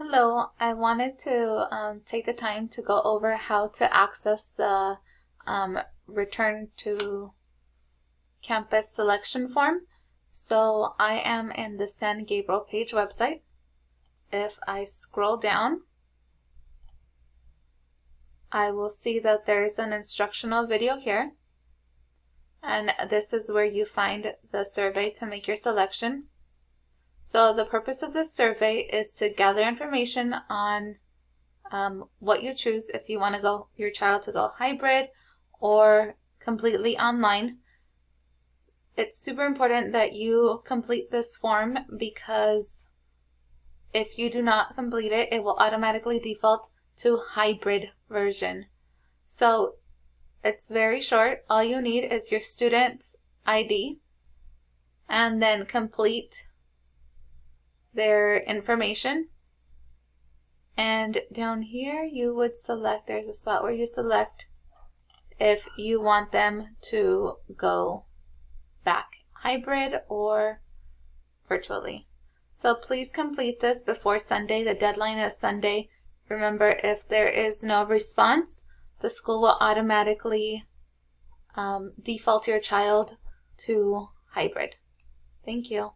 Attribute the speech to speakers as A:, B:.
A: Hello, I wanted to take the time to go over how to access the Return to Campus selection form. So I am in the San Gabriel Page website. If I scroll down, I will see that there is an instructional video here. And this is where you find the survey to make your selection. So the purpose of this survey is to gather information on what you choose if you want your child to go hybrid or completely online. It's super important that you complete this form because if you do not complete it, it will automatically default to hybrid version. So it's very short. All you need is your student's ID and then complete their information. And down here you would select, there's a spot where you select if you want them to go back hybrid or virtually. So please complete this before Sunday. The deadline is Sunday. Remember, if there is no response, the school will automatically default your child to hybrid. Thank you.